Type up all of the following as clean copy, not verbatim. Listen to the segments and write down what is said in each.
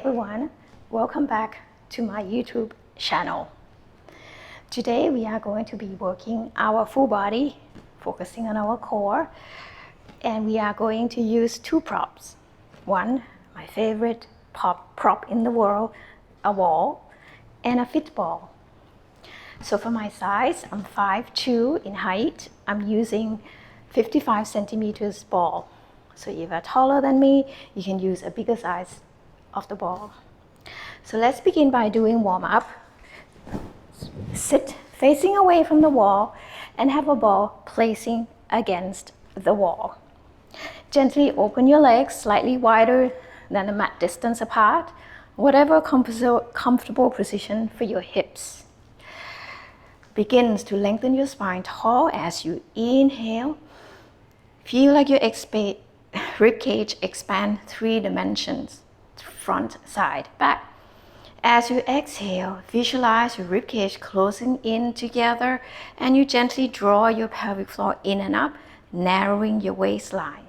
everyone, welcome back to my YouTube channel. Today we are going to be working our full body, focusing on our core, and we are going to use two props. One, my favorite prop in the world, a wall, and a fit ball. So for my size, I'm 5'2" in height. I'm using 55 centimeters ball. So if you're taller than me, you can use a bigger size of the ball. So let's begin by doing warm up. Sit facing away from the wall and have a ball placing against the wall. Gently open your legs slightly wider than the mat distance apart, whatever comfortable position for your hips. Begin to lengthen your spine tall as you inhale. Feel like your rib cage expand 3 dimensions, front, side, back. As you exhale, visualize your rib cage closing in together, and you gently draw your pelvic floor in and up, narrowing your waistline.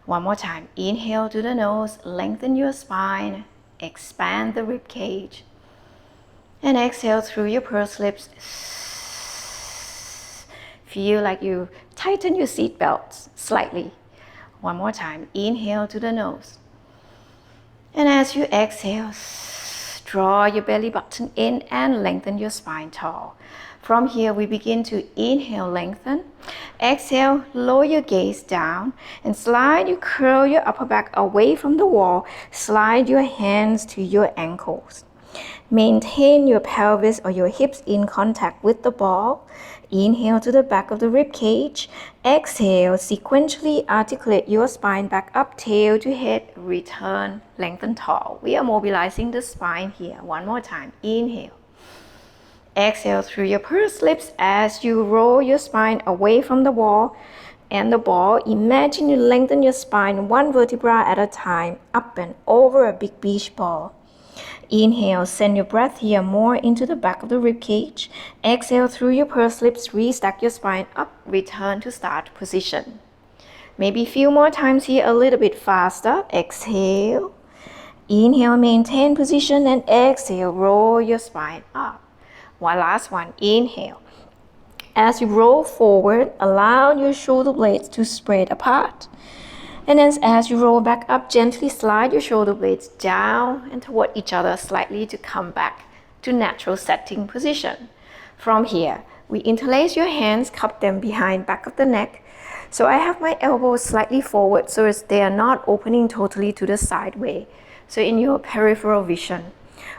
One more time. Inhale to the nose, lengthen your spine, expand the rib cage, and exhale through your pursed lips. Feel like you tighten your seat belts slightly. One more time. Inhale to the nose. And as you exhale, draw your belly button in and lengthen your spine tall. From here, we begin to inhale, lengthen. Exhale, lower your gaze down and curl your upper back away from the wall. Slide your hands to your ankles. Maintain your pelvis or your hips in contact with the ball. Inhale to the back of the rib cage. Exhale, sequentially articulate your spine back up, tail to head, return, lengthen tall. We are mobilizing the spine here. One more time. Inhale. Exhale through your pursed lips as you roll your spine away from the wall and the ball. Imagine you lengthen your spine one vertebra at a time, up and over a big beach ball. Inhale, send your breath here more into the back of the rib cage. Exhale through your pursed lips, restack your spine up, return to start position. Maybe a few more times here, a little bit faster. Exhale. Inhale, maintain position, and exhale, roll your spine up. One last one. Inhale. As you roll forward, allow your shoulder blades to spread apart. And then as you roll back up, gently slide your shoulder blades down and toward each other slightly to come back to natural setting position. From here, we interlace your hands, cup them behind back of the neck. So I have my elbows slightly forward so as they are not opening totally to the sideway. So in your peripheral vision,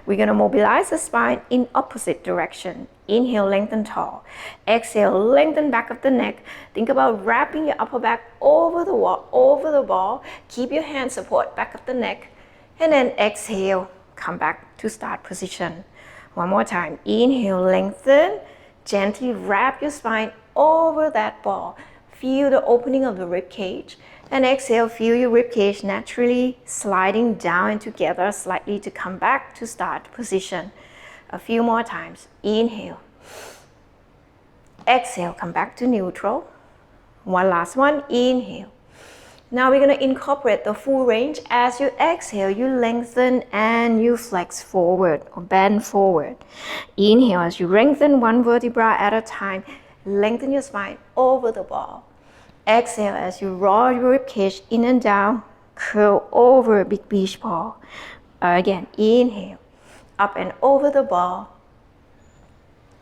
we're going to mobilize the spine in opposite direction. Inhale, lengthen tall. Exhale, lengthen back of the neck. Think about wrapping your upper back over the wall, over the ball. Keep your hand support back of the neck. And then exhale, come back to start position. One more time. Inhale, lengthen. Gently wrap your spine over that ball. Feel the opening of the rib cage. And exhale, feel your rib cage naturally sliding down and together slightly to come back to start position. A few more times. Inhale. Exhale, come back to neutral. One last one. Inhale. Now we're going to incorporate the full range. As you exhale, you lengthen and you flex forward or bend forward. Inhale as you lengthen one vertebra at a time. Lengthen your spine over the ball. Exhale as you roll your rib cage in and down, curl over a big beach ball. Again, inhale, up and over the ball.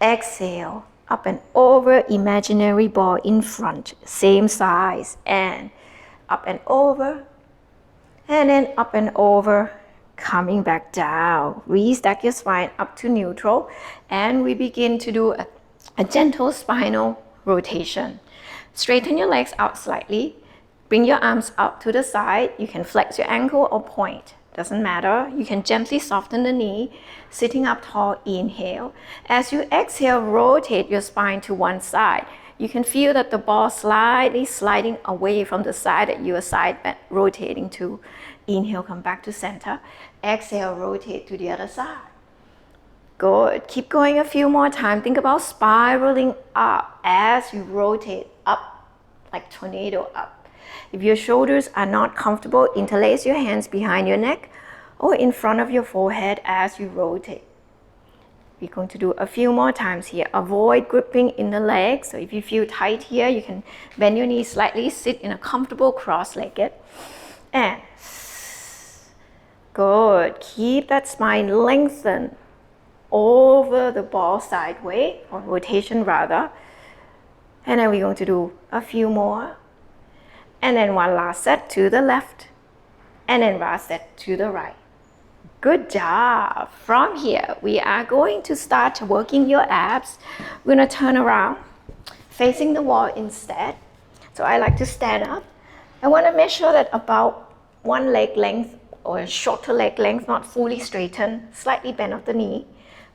Exhale, up and over imaginary ball in front, same size, and up and over, and then up and over, coming back down. Restack your spine up to neutral, and we begin to do a gentle spinal rotation. Straighten your legs out slightly. Bring your arms out to the side. You can flex your ankle or point. Doesn't matter. You can gently soften the knee. Sitting up tall, inhale. As you exhale, rotate your spine to one side. You can feel that the ball slightly sliding away from the side that you are rotating to. Inhale, come back to center. Exhale, rotate to the other side. Good. Keep going a few more times. Think about spiraling up as you rotate up, like tornado up. If your shoulders are not comfortable, interlace your hands behind your neck or in front of your forehead as you rotate. We're going to do a few more times here. Avoid gripping in the legs. So if you feel tight here, you can bend your knees slightly, sit in a comfortable cross-legged. And good. Keep that spine lengthened over the ball sideways, or rotation rather. And then we're going to do a few more. And then one last set to the left. And then last set to the right. Good job. From here, we are going to start working your abs. We're going to turn around, facing the wall instead. So I like to stand up. I want to make sure that about one leg length or a shorter leg length, not fully straightened, slightly bend of the knee,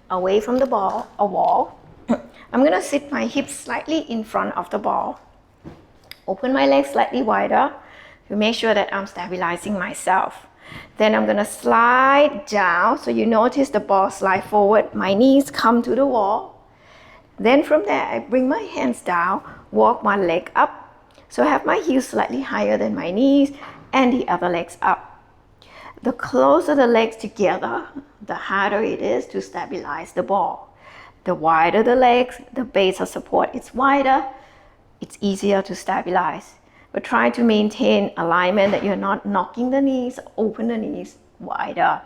away from the wall. I'm going to sit my hips slightly in front of the ball. Open my legs slightly wider to make sure that I'm stabilizing myself. Then I'm going to slide down. So you notice the ball slide forward. My knees come to the wall. Then from there, I bring my hands down, walk one leg up. So I have my heels slightly higher than my knees and the other legs up. The closer the legs together, the harder it is to stabilize the ball. The wider the legs, the base of support is wider, it's easier to stabilize. But try to maintain alignment that you're not knocking the knees, open the knees wider.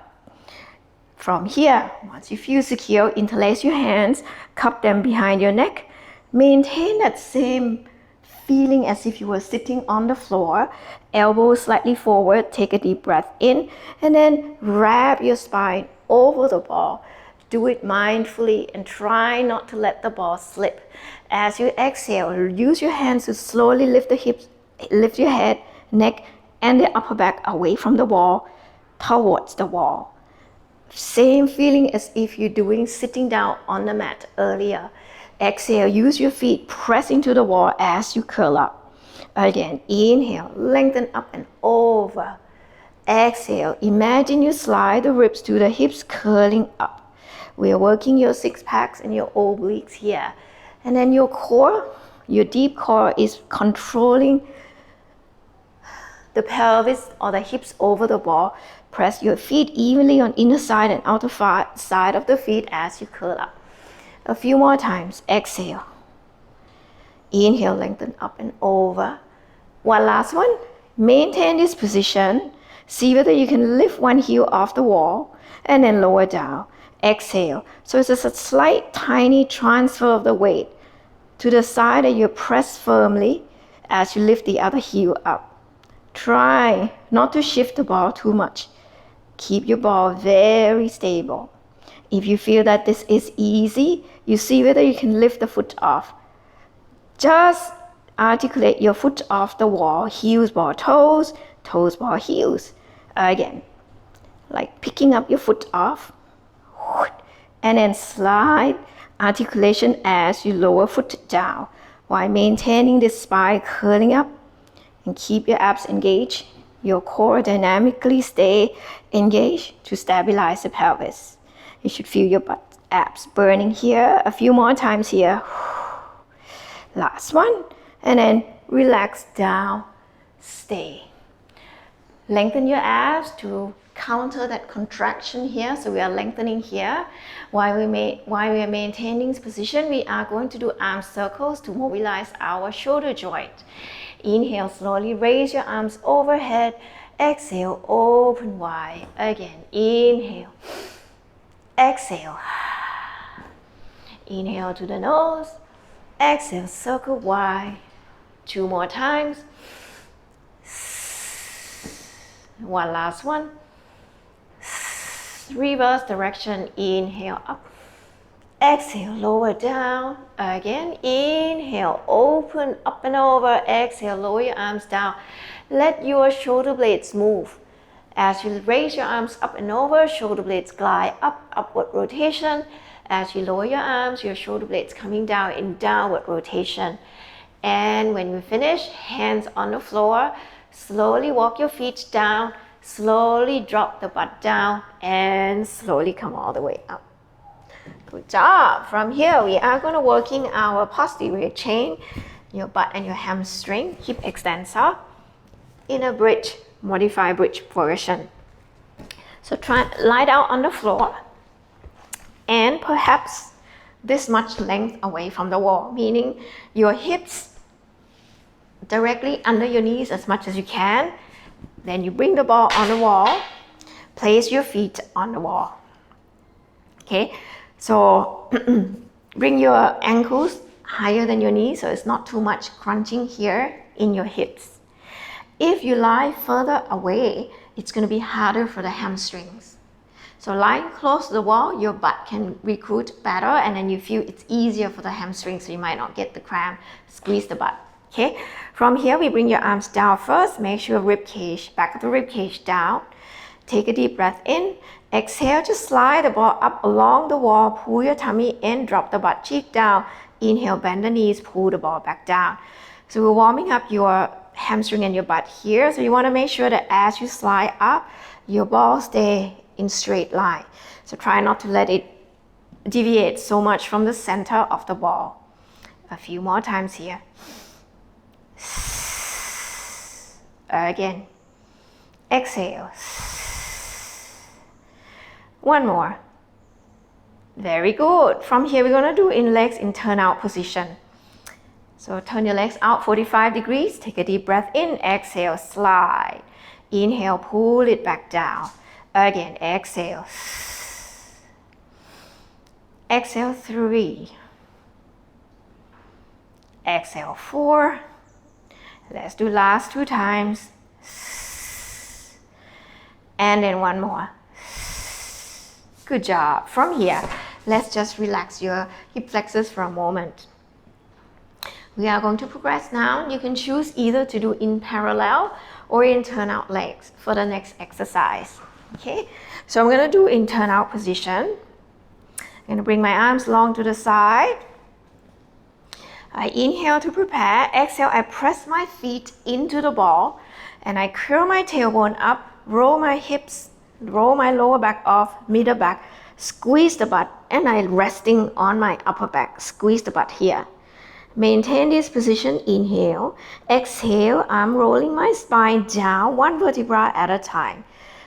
From here, once you feel secure, interlace your hands, cup them behind your neck. Maintain that same feeling as if you were sitting on the floor. Elbows slightly forward, take a deep breath in, and then wrap your spine over the ball. Do it mindfully and try not to let the ball slip. As you exhale, use your hands to slowly lift the hips, lift your head, neck, and the upper back away from the wall, towards the wall. Same feeling as if you're doing sitting down on the mat earlier. Exhale, use your feet, press into the wall as you curl up. Again, inhale, lengthen up and over. Exhale, imagine you slide the ribs to the hips, curling up. We are working your six packs and your obliques here. And then your core, your deep core is controlling the pelvis or the hips over the ball. Press your feet evenly on inner side and outer side of the feet as you curl up. A few more times. Exhale. Inhale, lengthen up and over. One last one. Maintain this position. See whether you can lift one heel off the wall and then lower down. Exhale. So it's just a slight, tiny transfer of the weight to the side that you press firmly as you lift the other heel up. Try not to shift the ball too much. Keep your ball very stable. If you feel that this is easy, you see whether you can lift the foot off. Just articulate your foot off the wall. Heels ball toes, toes ball heels. Again, like picking up your foot off. And then slide articulation as you lower foot down while maintaining the spine curling up, and keep your abs engaged. Your core dynamically stay engaged to stabilize the pelvis. You should feel your butt abs burning here. A few more times here. Last one. And then relax down. Stay. Lengthen your abs to counter that contraction here. So we are lengthening here. While we are maintaining this position, we are going to do arm circles to mobilize our shoulder joint. Inhale, slowly raise your arms overhead. Exhale, open wide. Again, inhale. Exhale. Inhale to the nose. Exhale, circle wide. Two more times. One last one. Reverse direction. Inhale up. Exhale, lower down. Again, inhale, open up and over. Exhale, lower your arms down. Let your shoulder blades move. As you raise your arms up and over, shoulder blades glide up, upward rotation. As you lower your arms, your shoulder blades coming down in downward rotation. And when you finish, hands on the floor, slowly walk your feet down, slowly drop the butt down, and slowly come all the way up. Good job. From here, we are going to working our posterior chain, your butt and your hamstring, hip extensor, in a bridge, modified bridge version. So try lie down on the floor and perhaps this much length away from the wall, meaning your hips directly under your knees as much as you can. Then you bring the ball on the wall, place your feet on the wall. Okay, so bring your ankles higher than your knees so it's not too much crunching here in your hips. If you lie further away, it's going to be harder for the hamstrings. So lying close to the wall, your butt can recruit better, and then you feel it's easier for the hamstrings, so you might not get the cramp. Squeeze the butt. Okay, from here we bring your arms down first. Make sure rib cage, back of the rib cage down. Take a deep breath in. Exhale, just slide the ball up along the wall. Pull your tummy in, drop the butt cheek down. Inhale, bend the knees, pull the ball back down. So we're warming up your hamstring and your butt here. So you want to make sure that as you slide up, your ball stay in straight line. So try not to let it deviate so much from the center of the ball. A few more times here. Again. Exhale. One more. Very good. From here, we're going to do in legs in turnout position. So turn your legs out 45 degrees. Take a deep breath in. Exhale, slide. Inhale, pull it back down. Again, exhale. Exhale, 3. Exhale, 4. Let's do last 2 times. And then one more. Good job. From here, let's just relax your hip flexors for a moment. We are going to progress now. You can choose either to do in parallel or in turnout legs for the next exercise. Okay, so I'm going to do in turnout position. I'm going to bring my arms long to the side. I inhale to prepare. Exhale, I press my feet into the ball and I curl my tailbone up, roll my hips, roll my lower back off, middle back, squeeze the butt, and I'm resting on my upper back. Squeeze the butt here. Maintain this position. Inhale. Exhale, I'm rolling my spine down, one vertebra at a time.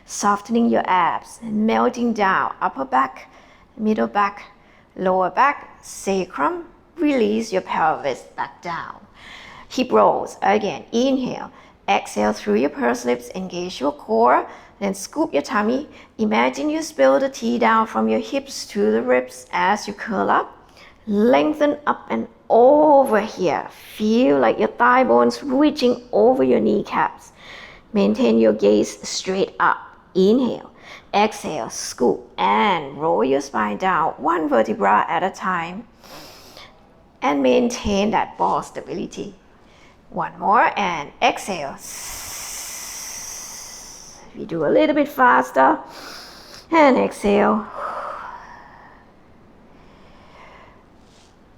Softening your abs, melting down, upper back, middle back, lower back, sacrum. Release your pelvis back down. Hip rolls. Again, inhale. Exhale through your pursed lips, engage your core, then scoop your tummy. Imagine you spill the tea down from your hips to the ribs as you curl up. Lengthen up and over here. Feel like your thigh bones reaching over your kneecaps. Maintain your gaze straight up. Inhale. Exhale, scoop and roll your spine down, one vertebra at a time. And maintain that ball stability. One more and exhale. We do a little bit faster and exhale.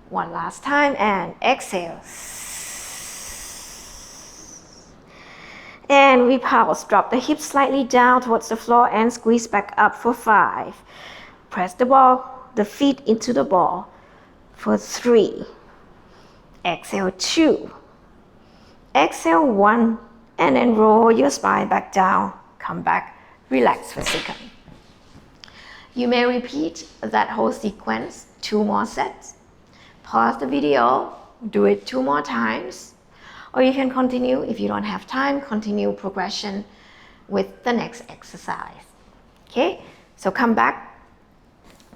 One last time and exhale. And we pause. Drop the hips slightly down towards the floor and squeeze back up for 5. Press the ball, the feet into the ball for 3. Exhale 2. Exhale 1. And then roll your spine back down. Come back, relax for a second. You may repeat that whole sequence 2 more sets. Pause the video, do it 2 more times. Or you can continue, if you don't have time, continue progression with the next exercise. Okay, so come back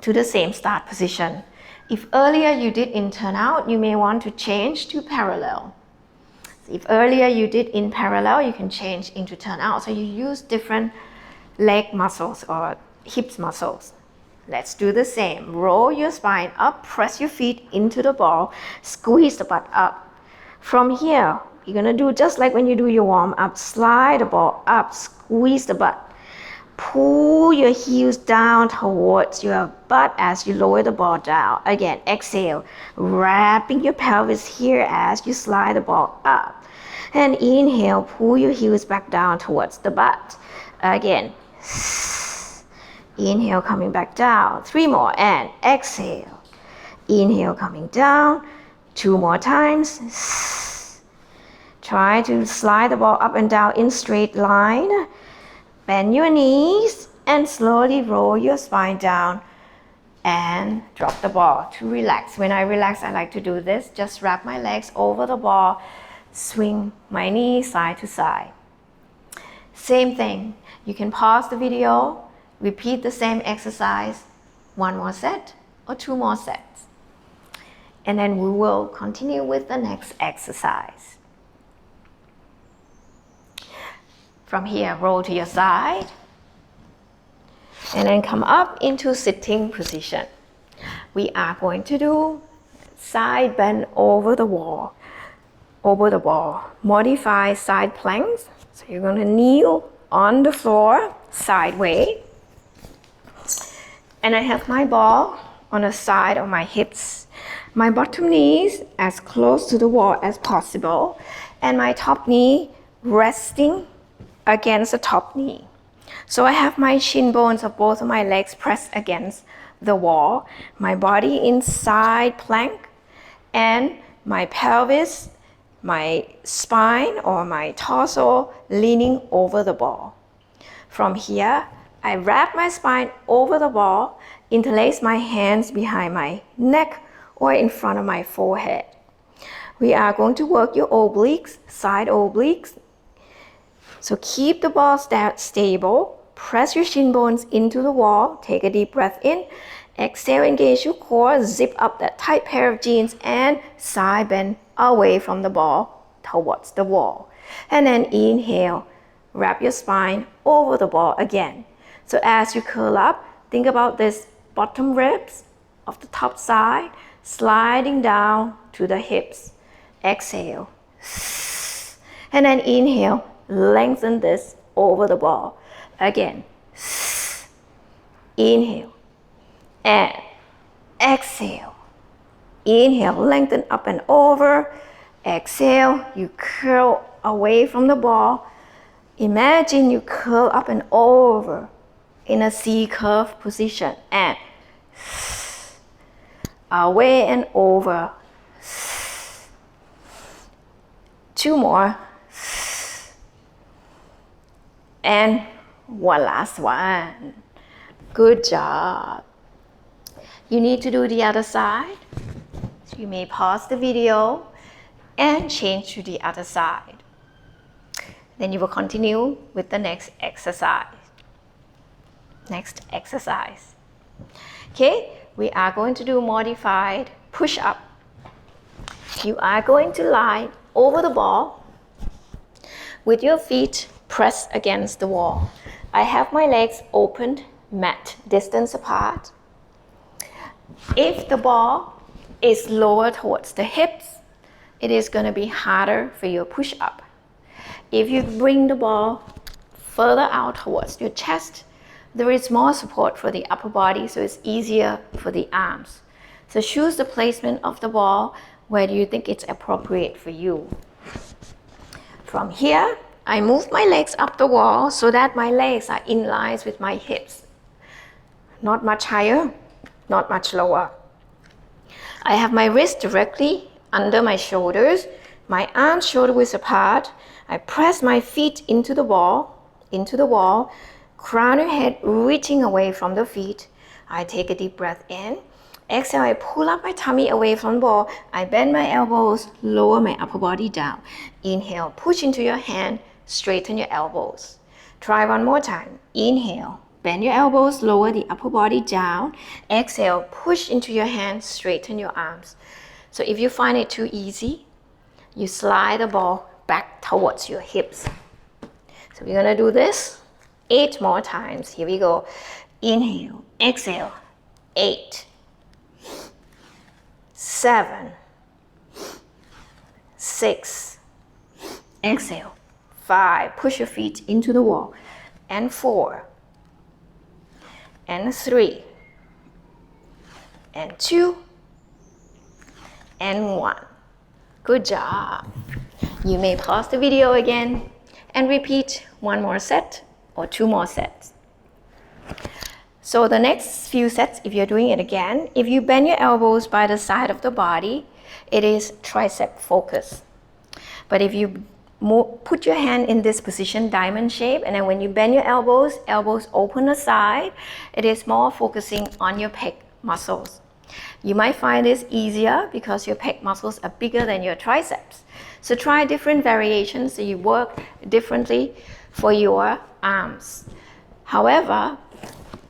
to the same start position. If earlier you did in turnout, you may want to change to parallel. If earlier you did in parallel, you can change into turnout. So you use different leg muscles or hips muscles. Let's do the same. Roll your spine up, press your feet into the ball, squeeze the butt up. From here, you're gonna do just like when you do your warm up. Slide the ball up, squeeze the butt. Pull your heels down towards your butt as you lower the ball down. Again, exhale, wrapping your pelvis here as you slide the ball up. And inhale, pull your heels back down towards the butt. Again, inhale, coming back down. 3 more, and exhale. Inhale, coming down. 2 more times. Try to slide the ball up and down in straight line. Bend your knees, and slowly roll your spine down and drop the ball to relax. When I relax, I like to do this. Just wrap my legs over the ball, swing my knee side to side. Same thing. You can pause the video, repeat the same exercise, 1 more set or 2 more sets. And then we will continue with the next exercise. From here, roll to your side. And then come up into sitting position. We are going to do side bend over the wall, over the ball. Modify side planks. So you're going to kneel on the floor sideways. And I have my ball on the side of my hips. My bottom knees as close to the wall as possible. And my top knee resting against the top knee. So I have my shin bones of both of my legs pressed against the wall, my body in side plank, and my pelvis, my spine or my torso leaning over the ball. From here, I wrap my spine over the ball, interlace my hands behind my neck or in front of my forehead. We are going to work your obliques, side obliques. So keep the ball stable. Press your shin bones into the wall. Take a deep breath in. Exhale, engage your core. Zip up that tight pair of jeans and side bend away from the ball towards the wall. And then inhale. Wrap your spine over the ball again. So as you curl up, think about this bottom ribs of the top side sliding down to the hips. Exhale. And then inhale. Lengthen this over the ball. Again. Inhale. And exhale. Inhale. Lengthen up and over. Exhale. You curl away from the ball. Imagine you curl up and over in a C curve position. And away and over. 2 more. And one last one. Good job. You need to do the other side. So you may pause the video and change to the other side. Then you will continue with the next exercise. Next exercise. Okay, we are going to do modified push-up. You are going to lie over the ball with your feet pressed against the wall. I have my legs opened, mat distance apart. If the ball is lower towards the hips, it is going to be harder for your push-up. If you bring the ball further out towards your chest, there is more support for the upper body, so it's easier for the arms. So choose the placement of the ball where you think it's appropriate for you. From here, I move my legs up the wall so that my legs are in line with my hips. Not much higher, not much lower. I have my wrist directly under my shoulders, my arms shoulder width apart. I press my feet into the wall, crown your head reaching away from the feet. I take a deep breath in. Exhale, I pull up my tummy away from the ball. I bend my elbows, lower my upper body down. Inhale, push into your hand, straighten your elbows. Try one more time. Inhale, bend your elbows, lower the upper body down. Exhale, push into your hand, straighten your arms. So if you find it too easy, you slide the ball back towards your hips. So we're gonna do this 8 more times. Here we go. Inhale, exhale. 8, 7, 6, exhale. 5, push your feet into the wall. And 4, and 3, and 2, and 1. Good job. You may pause the video again and repeat 1 more set or 2 more sets. So the next few sets, if you're doing it again, if you bend your elbows by the side of the body, it is tricep focus. But if you put your hand in this position, diamond shape, and then when you bend your elbows, elbows open aside. It is more focusing on your pec muscles. You might find this easier because your pec muscles are bigger than your triceps. So try different variations so you work differently for your arms. However,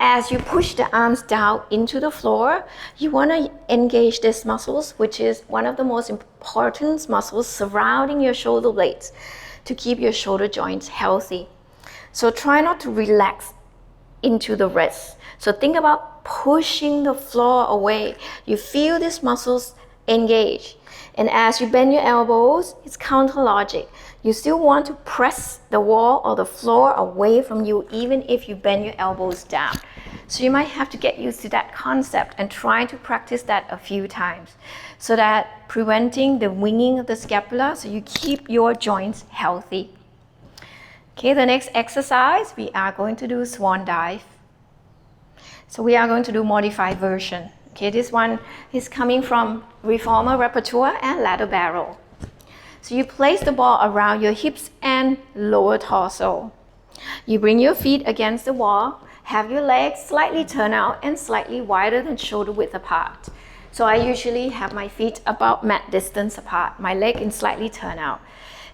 as you push the arms down into the floor, you want to engage these muscles, which is one of the most important muscles surrounding your shoulder blades to keep your shoulder joints healthy. So try not to relax into the wrist. So think about pushing the floor away. You feel these muscles engage. And as you bend your elbows, it's counter logic. You still want to press the wall or the floor away from you even if you bend your elbows down. So you might have to get used to that concept and try to practice that a few times so that preventing the winging of the scapula so you keep your joints healthy. Okay, the next exercise, we are going to do swan dive. So we are going to do modified version. Okay, this one is coming from reformer repertoire and ladder barrel. So you place the ball around your hips and lower torso. You bring your feet against the wall, have your legs slightly turn out and slightly wider than shoulder width apart. So I usually have my feet about mat distance apart, my leg in slightly turn out.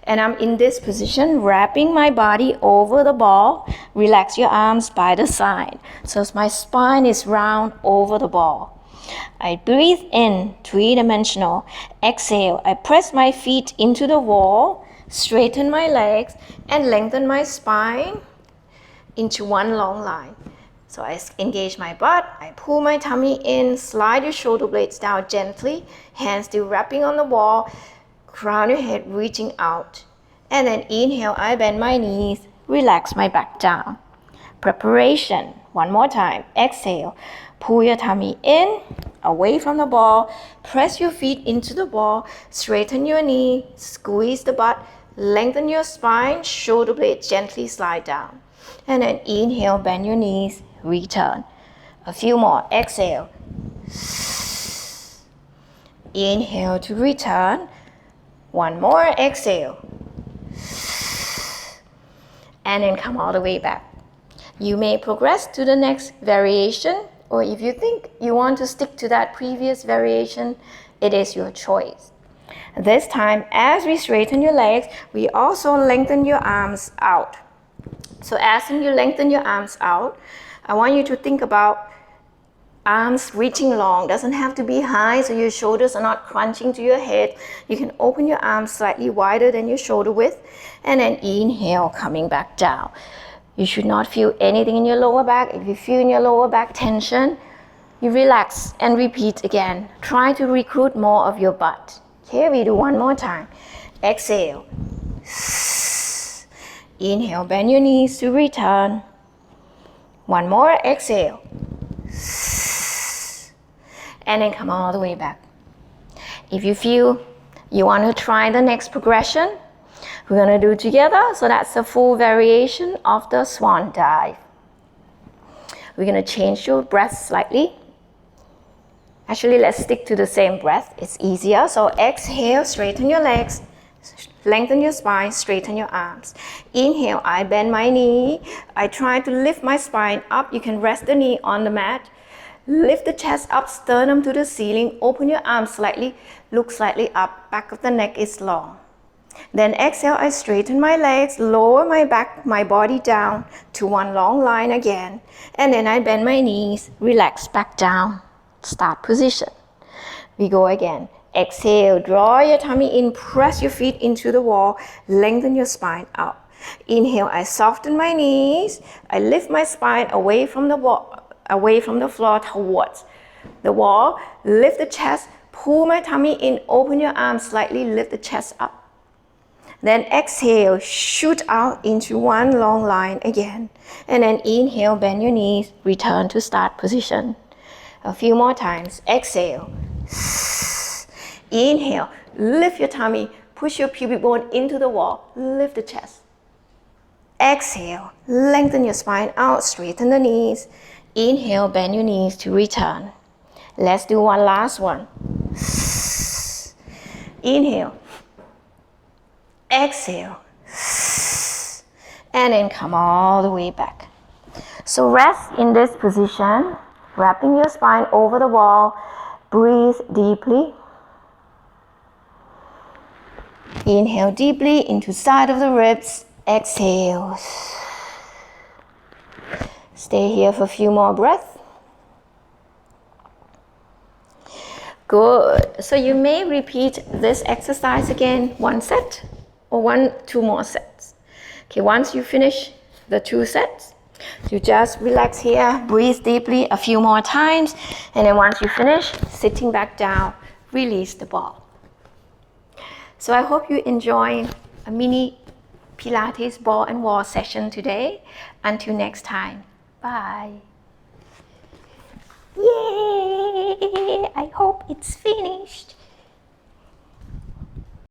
And I'm in this position, wrapping my body over the ball. Relax your arms by the side. So my spine is round over the ball. I breathe in, three-dimensional. Exhale, I press my feet into the wall, straighten my legs, and lengthen my spine into one long line. So I engage my butt, I pull my tummy in, slide your shoulder blades down gently, hands still wrapping on the wall, crown your head reaching out. And then inhale, I bend my knees, relax my back down. Preparation, one more time. Exhale, pull your tummy in, away from the ball, press your feet into the ball, straighten your knee, squeeze the butt, lengthen your spine, shoulder blades gently slide down. And then inhale, bend your knees, return. A few more. Exhale. Inhale to return. One more. Exhale. And then come all the way back. You may progress to the next variation, or if you think you want to stick to that previous variation, it is your choice. This time, as we straighten your legs, we also lengthen your arms out. So as you lengthen your arms out, I want you to think about arms reaching long. Doesn't have to be high so your shoulders are not crunching to your head. You can open your arms slightly wider than your shoulder width and then inhale, coming back down. You should not feel anything in your lower back. If you feel in your lower back tension, you relax and repeat again. Try to recruit more of your butt. Okay, we do one more time. Exhale. Inhale, bend your knees to return. One more, exhale. And then come all the way back. If you feel you want to try the next progression, we're going to do together. So that's a full variation of the swan dive. We're going to change your breath slightly. Actually, let's stick to the same breath. It's easier. So exhale, straighten your legs. Lengthen your spine, straighten your arms. Inhale, I bend my knee. I try to lift my spine up. You can rest the knee on the mat. Lift the chest up, sternum to the ceiling. Open your arms slightly, look slightly up. Back of the neck is long. Then exhale, I straighten my legs, lower my back, my body down to one long line again. And then I bend my knees, relax back down. Start position. We go again. Exhale, draw your tummy in, press your feet into the wall, lengthen your spine up. Inhale, I soften my knees, I lift my spine away from the wall, away from the floor towards the wall, lift the chest, pull my tummy in, open your arms slightly, lift the chest up. Then exhale, shoot out into one long line again. And then inhale, bend your knees, return to start position. A few more times. Exhale. Inhale, lift your tummy, push your pubic bone into the wall, lift the chest. Exhale, lengthen your spine out, straighten the knees. Inhale, bend your knees to return. Let's do one last one. Inhale. Exhale, And then come all the way back. So rest in this position, wrapping your spine over the wall. Breathe deeply. Inhale deeply into side of the ribs. Exhale. Stay here for a few more breaths. Good. So you may repeat this exercise again, one set or two more sets. Okay, once you finish the 2 sets, you just relax here, breathe deeply a few more times, and then once you finish, sitting back down, release the ball. So I hope you enjoyed a mini Pilates ball and wall session today. Until next time, bye. Yay! I hope it's finished.